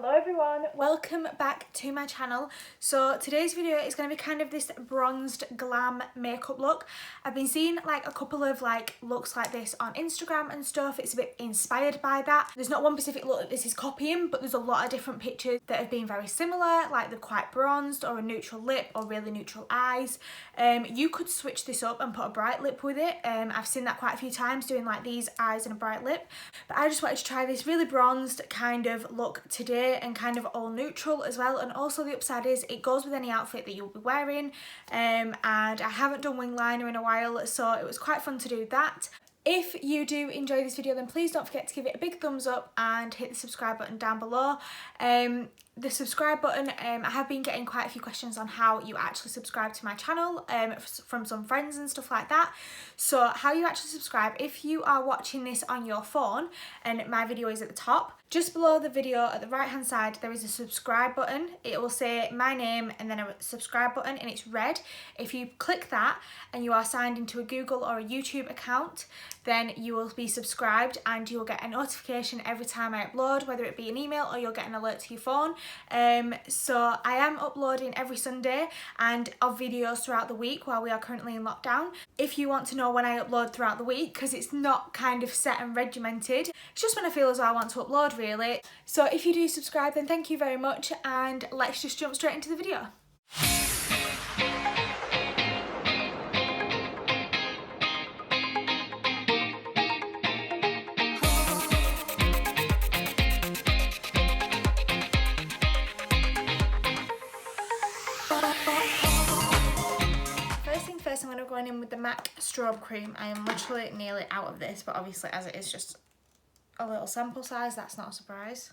Hello everyone, welcome back to my channel. So today's video is going to be kind of this bronzed glam makeup look. I've been seeing like a couple of looks like this on Instagram and stuff. It's a bit inspired by that. There's not one specific look that this is copying, but there's a lot of different pictures that have been very similar, like they're quite bronzed or a neutral lip or really neutral eyes. You could switch this up and put a bright lip with it. I've seen that quite a few times, doing like these eyes and a bright lip, but I just wanted to try this really bronzed kind of look today and kind of all neutral as well. And also the upside is it goes with any outfit that you'll be wearing, and I haven't done wing liner in a while, so it was quite fun to do that. If you do enjoy this video, then please don't forget to give it a big thumbs up and hit the subscribe button down below. The subscribe button, I have been getting quite a few questions on how you actually subscribe to my channel from some friends and stuff like that. So how you actually subscribe, if you are watching this on your phone and my video is at the top, just below the video at the right hand side there is a subscribe button. It will say my name and then a subscribe button and it's red. If you click that and you are signed into a Google or a YouTube account, then you will be subscribed and you will get a notification every time I upload, whether it be an email or you'll get an alert to your phone. So I am uploading every Sunday and of videos throughout the week while we are currently in lockdown. If you want to know when I upload throughout the week, because it's not kind of set and regimented, it's just when I feel as though I want to upload really. So if you do subscribe, then thank you very much, and let's just jump straight into the video. First, I'm going to go in with the MAC Strobe Cream. I am literally nearly out of this, but obviously as it is just a little sample size, that's not a surprise.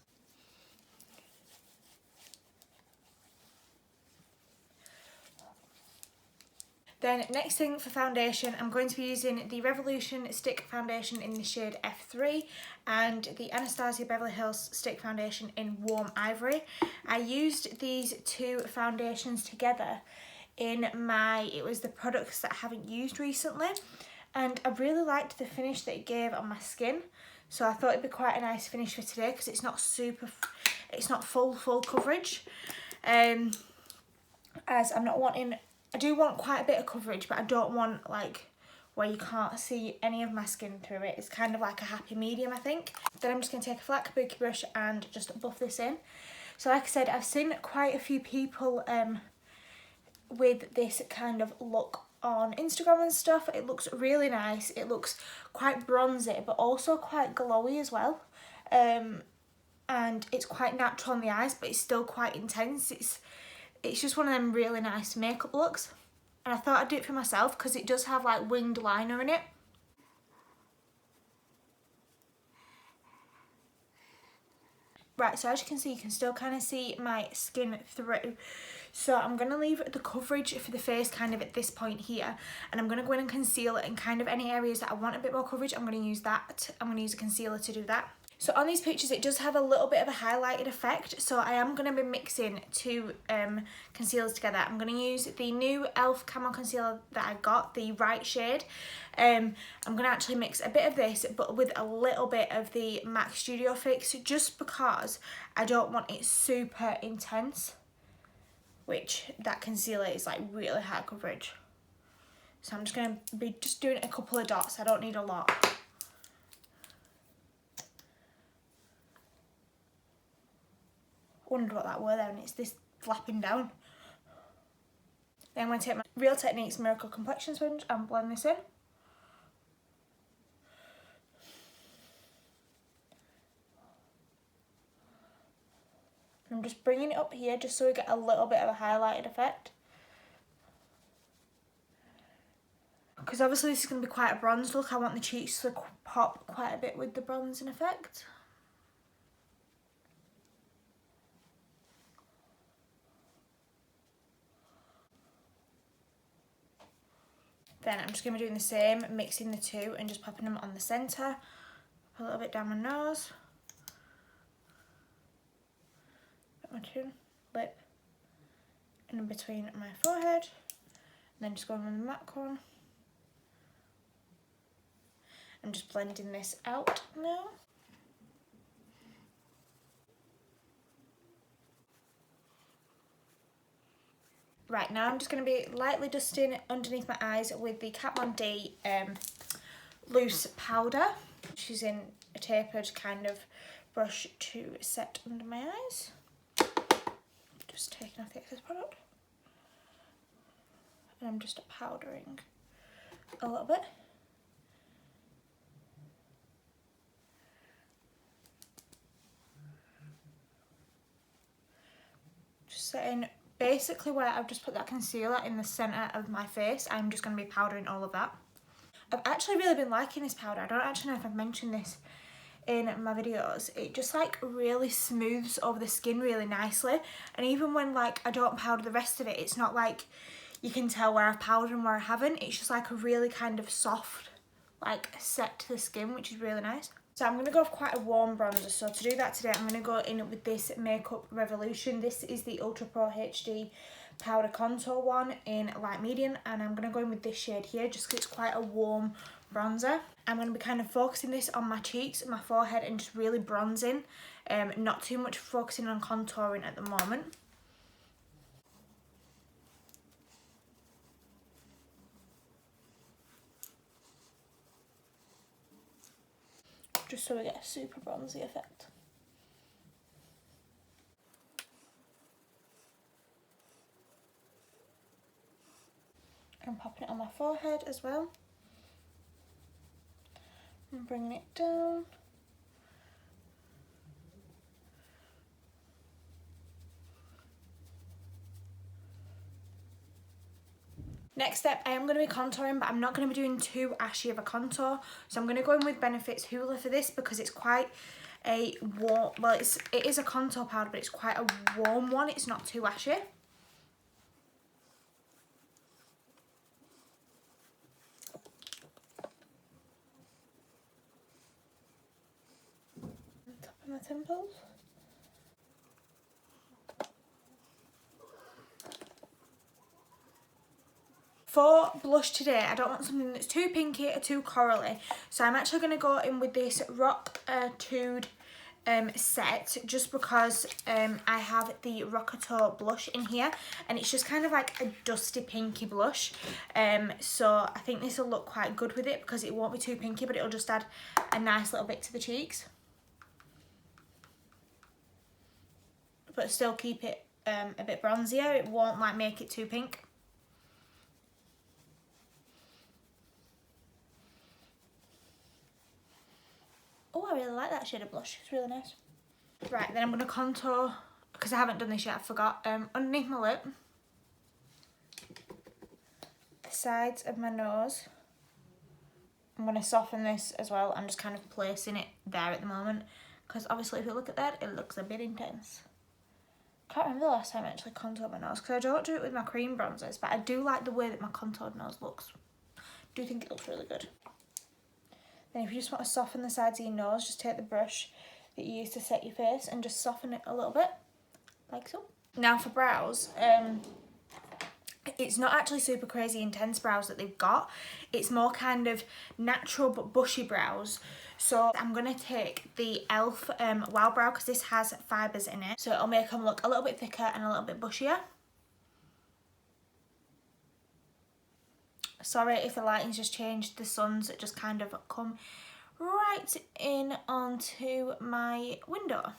Then next thing for foundation, I'm going to be using the Revolution Stick Foundation in the shade F3 and the Anastasia Beverly Hills Stick Foundation in Warm Ivory. I used these two foundations together in it was the products that I haven't used recently, and I really liked the finish that it gave on my skin, so I thought it'd be quite a nice finish for today because it's not full coverage, as I'm not wanting, I do want quite a bit of coverage, but I don't want like where you can't see any of my skin through it. It's kind of like a happy medium, I think. Then I'm just going to take a flat kabuki brush and just buff this in. So like I said, I've seen quite a few people with this kind of look on Instagram and stuff. It looks really nice. It looks quite bronzy but also quite glowy as well, and it's quite natural on the eyes but it's still quite intense. It's just one of them really nice makeup looks, and I thought I'd do it for myself because it does have like winged liner in it. Right, so as you can see, you can still kind of see my skin through. So I'm going to leave the coverage for the face kind of at this point here, and I'm going to go in and conceal it in kind of any areas that I want a bit more coverage. I'm going to use that. I'm going to use a concealer to do that. So on these pictures it does have a little bit of a highlighted effect, so I am going to be mixing two concealers together. I'm going to use the new e.l.f. Camo Concealer that I got, the right shade. I'm going to actually mix a bit of this but with a little bit of the MAC Studio Fix, just because I don't want it super intense, which that concealer is like really high coverage. So I'm just going to be just doing a couple of dots. I don't need a lot. Wondered what that were there, and it's this flapping down. Then I'm going to take my Real Techniques Miracle Complexion Sponge and blend this in. I'm just bringing it up here just so we get a little bit of a highlighted effect. Because obviously this is going to be quite a bronze look, I want the cheeks to pop quite a bit with the bronzing effect. Then I'm just going to be doing the same, mixing the two and just popping them on the centre. A little bit down my nose. My chin, lip, and in between my forehead. And then just going on the MAC one. I'm just blending this out now. Right, now I'm just going to be lightly dusting underneath my eyes with the Kat Von D loose powder. She's using a tapered kind of brush to set under my eyes. Just taking off the excess product. And I'm just powdering a little bit. Just setting basically where I've just put that concealer in the centre of my face. I'm just going to be powdering all of that. I've actually really been liking this powder. I don't actually know if I've mentioned this in my videos. It just like really smooths over the skin really nicely, and even when like I don't powder the rest of it, it's not like you can tell where I've powdered and where I haven't. It's just like a really kind of soft like set to the skin, which is really nice. So I'm going to go with quite a warm bronzer. So to do that today, I'm going to go in with this Makeup Revolution. This is the Ultra Pro HD powder contour one in light medium, and I'm going to go in with this shade here just because it's quite a warm bronzer. I'm going to be kind of focusing this on my cheeks and my forehead and just really bronzing, not too much focusing on contouring at the moment. Just so we get a super bronzy effect. I'm popping it on my forehead as well. And bringing it down. Next step, I am going to be contouring, but I'm not going to be doing too ashy of a contour. So I'm going to go in with Benefit's Hoola for this because it's quite a warm, well it is a contour powder, but it's quite a warm one. It's not too ashy. Top of my temples. For blush today, I don't want something that's too pinky or too corally, so I'm actually going to go in with this Rock Tude set, just because I have the Rockato blush in here, and it's just kind of like a dusty pinky blush, so I think this will look quite good with it because it won't be too pinky, but it'll just add a nice little bit to the cheeks, but still keep it a bit bronzier. It won't like make it too pink. Oh, I really like that shade of blush. It's really nice. Right, then I'm going to contour, because I haven't done this yet, I forgot, underneath my lip, the sides of my nose. I'm going to soften this as well. I'm just kind of placing it there at the moment, because obviously if you look at that, it looks a bit intense. Can't remember the last time I actually contoured my nose, because I don't do it with my cream bronzers, but I do like the way that my contoured nose looks. I do think it looks really good. Then if you just want to soften the sides of your nose, just take the brush that you use to set your face and just soften it a little bit, like so. Now for brows, it's not actually super crazy intense brows that they've got. It's more kind of natural but bushy brows. So I'm going to take the e.l.f. Wow Brow, because this has fibres in it. So it'll make them look a little bit thicker and a little bit bushier. Sorry if the lighting's just changed, the sun's just kind of come right in onto my window.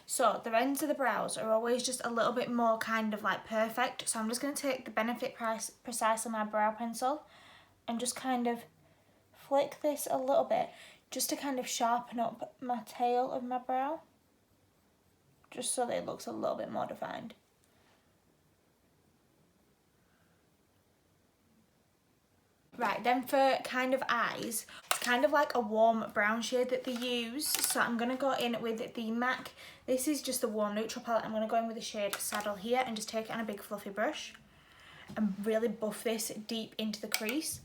So the ends of the brows are always just a little bit more kind of like perfect. So I'm just going to take the Benefit Precise on my brow pencil and just kind of flick this a little bit just to kind of sharpen up my tail of my brow, just so that it looks a little bit more defined. Right, then for kind of eyes, it's kind of like a warm brown shade that they use. So I'm going to go in with the MAC. This is just the warm neutral palette. I'm going to go in with the shade Saddle here and just take it on a big fluffy brush and really buff this deep into the crease.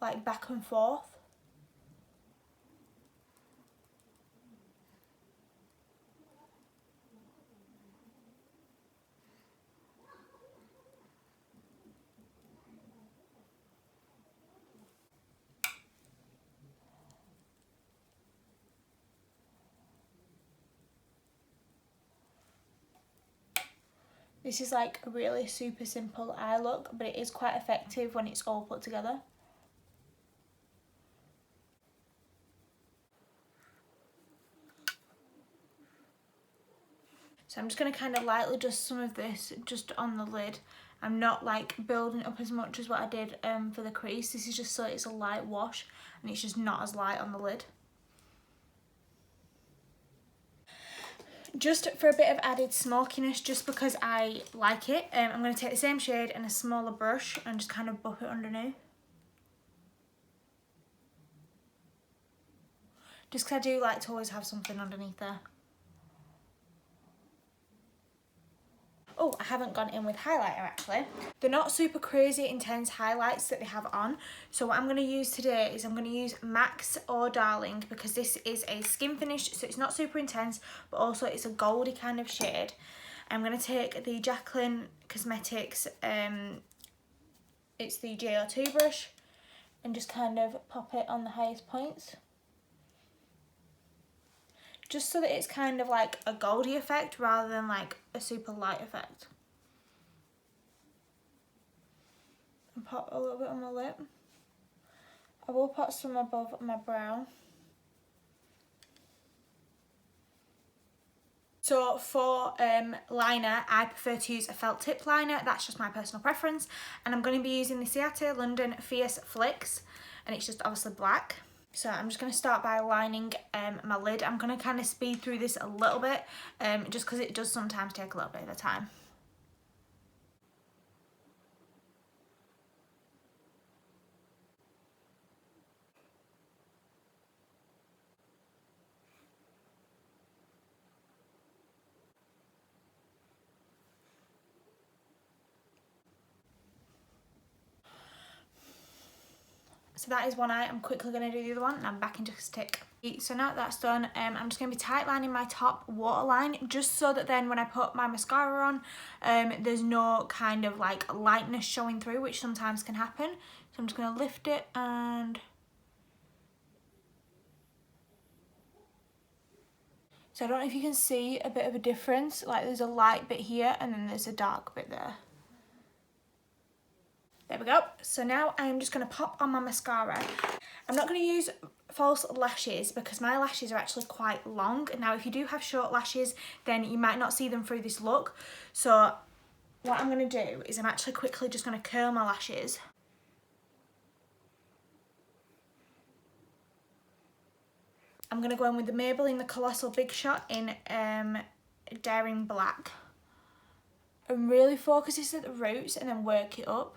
Like back and forth. This is like a really super simple eye look, but it is quite effective when it's all put together. So I'm just going to kind of lightly dust some of this just on the lid. I'm not like building up as much as what I did for the crease. This is just so it's a light wash and it's just not as light on the lid. Just for a bit of added smokiness, just because I like it, I'm going to take the same shade and a smaller brush and just kind of buff it underneath. Just because I do like to always have something underneath there. Oh, I haven't gone in with highlighter actually. They're not super crazy intense highlights that they have on. So what I'm going to use today is I'm going to use Max or Darling, because this is a skin finish, so it's not super intense, but also it's a goldy kind of shade. I'm going to take the Jaclyn Cosmetics, it's the JO2 brush, and just kind of pop it on the highest points. Just so that it's kind of like a goldy effect rather than like a super light effect. And pop a little bit on my lip. I will put some above my brow. So for liner, I prefer to use a felt tip liner. That's just my personal preference. And I'm going to be using the Ciate London Fierce Flicks. And it's just obviously black. So I'm just going to start by lining my lid. I'm going to kind of speed through this a little bit, just because it does sometimes take a little bit of time. So that is one eye. I'm quickly going to do the other one and I'm back in just a tick. So now that that's done, I'm just going to be tight lining my top waterline, just so that then when I put my mascara on, there's no kind of like lightness showing through, which sometimes can happen. So I'm just going to lift it and... So I don't know if you can see a bit of a difference, like there's a light bit here and then there's a dark bit there. There we go. So now I'm just going to pop on my mascara. I'm not going to use false lashes because my lashes are actually quite long. Now, if you do have short lashes, then you might not see them through this look. So what I'm going to do is I'm actually quickly just going to curl my lashes. I'm going to go in with the Maybelline The Colossal Big Shot in Daring Black. And really focus this at the roots and then work it up.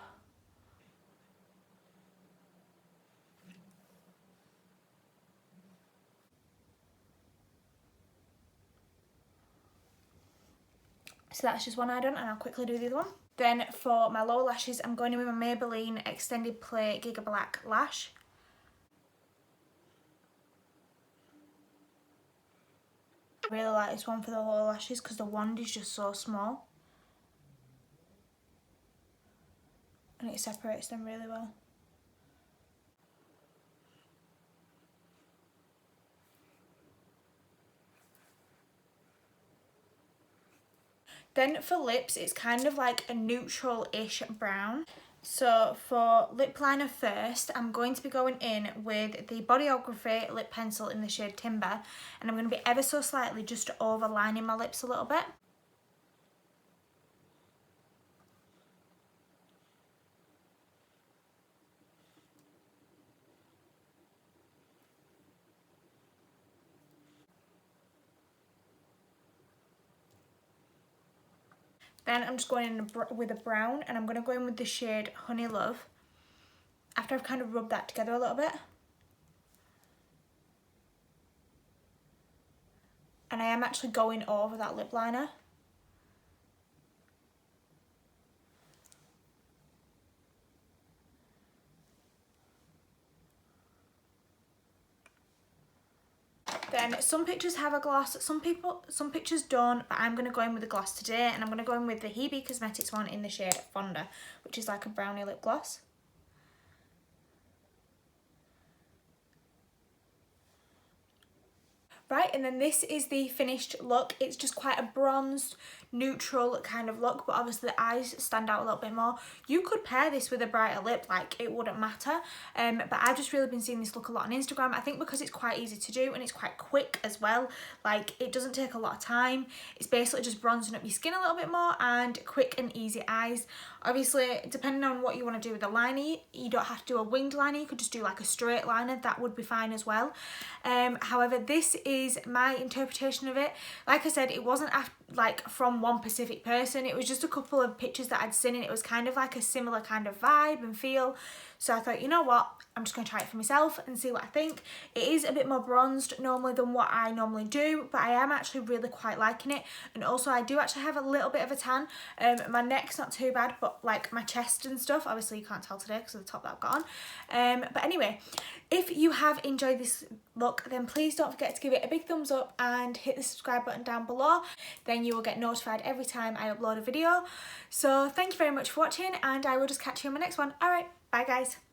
So that's just one eye done, and I'll quickly do the other one. Then for my lower lashes, I'm going in with my Maybelline Extended Play Giga Black Lash. I really like this one for the lower lashes because the wand is just so small. And it separates them really well. Then for lips, it's kind of like a neutral-ish brown. So for lip liner first, I'm going to be going in with the Bodyography lip pencil in the shade Timber, and I'm going to be ever so slightly just overlining my lips a little bit. Then I'm just going in with a brown, and I'm going to go in with the shade Honey Love after I've kind of rubbed that together a little bit. And I am actually going over that lip liner. Then some pictures have a gloss, some pictures don't, but I'm going to go in with the gloss today, and I'm going to go in with the Hebe Cosmetics one in the shade Fonda, which is like a brownie lip gloss. Right, and then this is the finished look. It's just quite a bronzed, neutral kind of look, but obviously the eyes stand out a little bit more. You could pair this with a brighter lip, like it wouldn't matter. But I've just really been seeing this look a lot on Instagram. I think because it's quite easy to do and it's quite quick as well. Like it doesn't take a lot of time. It's basically just bronzing up your skin a little bit more and quick and easy eyes. Obviously, depending on what you want to do with the liner, you don't have to do a winged liner. You could just do like a straight liner. That would be fine as well. However, this is my interpretation of it. Like I said, it wasn't like from one specific person. It was just a couple of pictures that I'd seen and it was kind of like a similar kind of vibe and feel. So I thought, you know what, I'm just going to try it for myself and see what I think. It is a bit more bronzed normally than what I normally do, but I am actually really quite liking it. And also I do actually have a little bit of a tan. My neck's not too bad, but like my chest and stuff, obviously you can't tell today because of the top that I've got on. But anyway, if you have enjoyed this look, then please don't forget to give it a big thumbs up and hit the subscribe button down below. Then you will get notified every time I upload a video. So thank you very much for watching and I will just catch you on my next one. Alright, bye guys.